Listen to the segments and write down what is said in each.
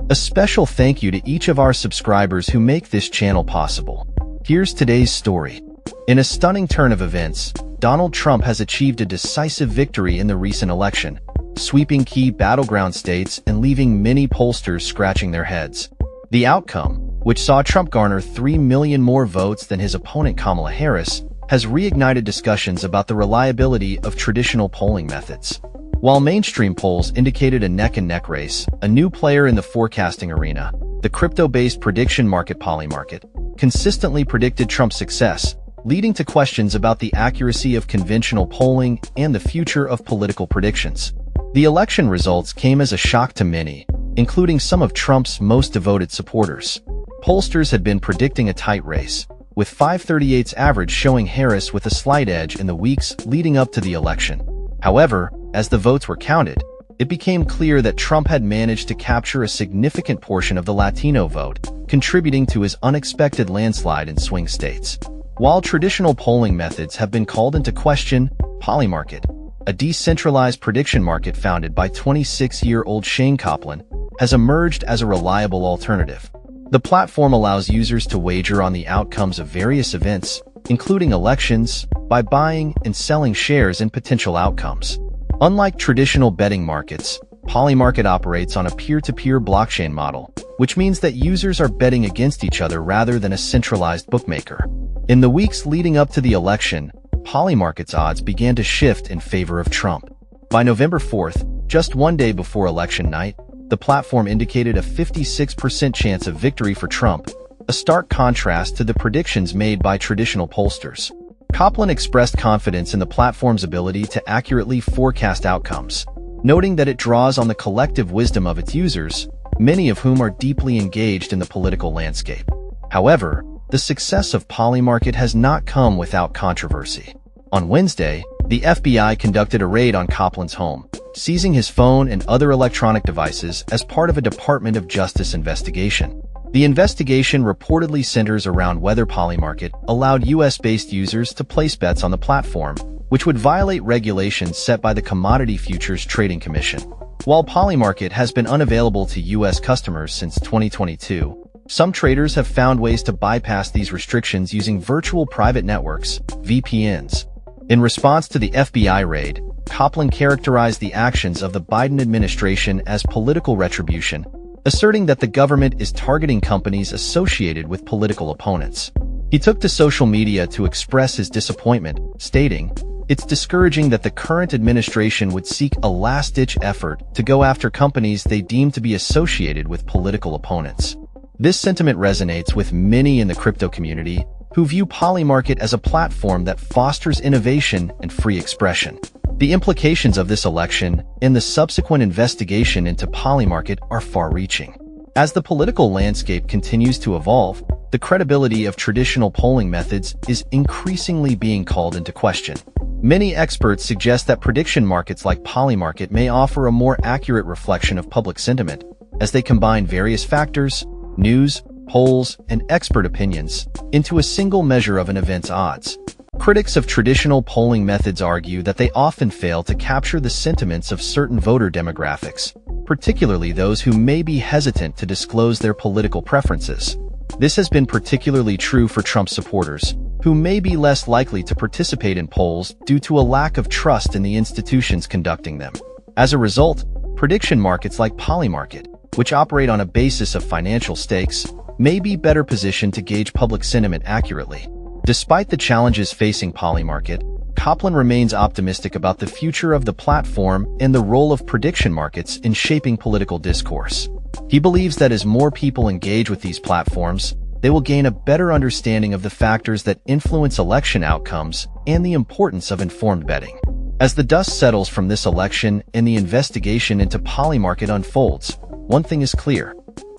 A special thank you to each of our subscribers who make this channel possible. Here's today's story. In a stunning turn of events, Donald Trump has achieved a decisive victory in the recent election, sweeping key battleground states and leaving many pollsters scratching their heads. The outcome, which saw Trump garner 3 million more votes than his opponent Kamala Harris, has reignited discussions about the reliability of traditional polling methods. While mainstream polls indicated a neck-and-neck race, a new player in the forecasting arena, the crypto-based prediction market Polymarket, consistently predicted Trump's success, leading to questions about the accuracy of conventional polling and the future of political predictions. The election results came as a shock to many, including some of Trump's most devoted supporters. Pollsters had been predicting a tight race, with 538's average showing Harris with a slight edge in the weeks leading up to the election. However, as the votes were counted, it became clear that Trump had managed to capture a significant portion of the Latino vote, contributing to his unexpected landslide in swing states. While traditional polling methods have been called into question, Polymarket, a decentralized prediction market founded by 26-year-old Shane Kaplan, has emerged as a reliable alternative. The platform allows users to wager on the outcomes of various events, including elections, by buying and selling shares in potential outcomes. Unlike traditional betting markets, Polymarket operates on a peer-to-peer blockchain model, which means that users are betting against each other rather than a centralized bookmaker. In the weeks leading up to the election, Polymarket's odds began to shift in favor of Trump. By November 4th, just one day before election night, the platform indicated a 56% chance of victory for Trump, a stark contrast to the predictions made by traditional pollsters. Kaplan expressed confidence in the platform's ability to accurately forecast outcomes, noting that it draws on the collective wisdom of its users, many of whom are deeply engaged in the political landscape. However, the success of Polymarket has not come without controversy. On Wednesday, the FBI conducted a raid on Kaplan's home, seizing his phone and other electronic devices as part of a Department of Justice investigation. The investigation reportedly centers around whether Polymarket allowed US-based users to place bets on the platform, which would violate regulations set by the Commodity Futures Trading Commission. While Polymarket has been unavailable to US customers since 2022, some traders have found ways to bypass these restrictions using virtual private networks, VPNs. In response to the FBI raid, Kaplan characterized the actions of the Biden administration as political retribution, asserting that the government is targeting companies associated with political opponents. He took to social media to express his disappointment, stating, "It's discouraging that the current administration would seek a last-ditch effort to go after companies they deem to be associated with political opponents." This sentiment resonates with many in the crypto community, who view Polymarket as a platform that fosters innovation and free expression. The implications of this election and the subsequent investigation into Polymarket are far-reaching. As the political landscape continues to evolve, the credibility of traditional polling methods is increasingly being called into question. Many experts suggest that prediction markets like Polymarket may offer a more accurate reflection of public sentiment, as they combine various factors, news, polls, and expert opinions, into a single measure of an event's odds. Critics of traditional polling methods argue that they often fail to capture the sentiments of certain voter demographics, particularly those who may be hesitant to disclose their political preferences. This has been particularly true for Trump supporters, who may be less likely to participate in polls due to a lack of trust in the institutions conducting them. As a result, prediction markets like Polymarket, which operate on a basis of financial stakes, may be better positioned to gauge public sentiment accurately. Despite the challenges facing Polymarket, Kaplan remains optimistic about the future of the platform and the role of prediction markets in shaping political discourse. He believes that as more people engage with these platforms, they will gain a better understanding of the factors that influence election outcomes and the importance of informed betting. As the dust settles from this election and the investigation into Polymarket unfolds, one thing is clear: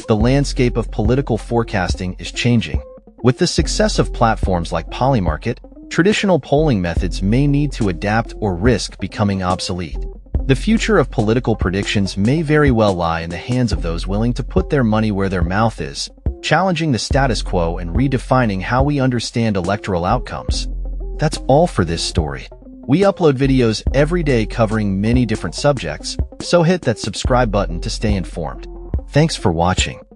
the landscape of political forecasting is changing. With the success of platforms like Polymarket, traditional polling methods may need to adapt or risk becoming obsolete. The future of political predictions may very well lie in the hands of those willing to put their money where their mouth is, challenging the status quo and redefining how we understand electoral outcomes. That's all for this story. We upload videos every day covering many different subjects, so hit that subscribe button to stay informed. Thanks for watching.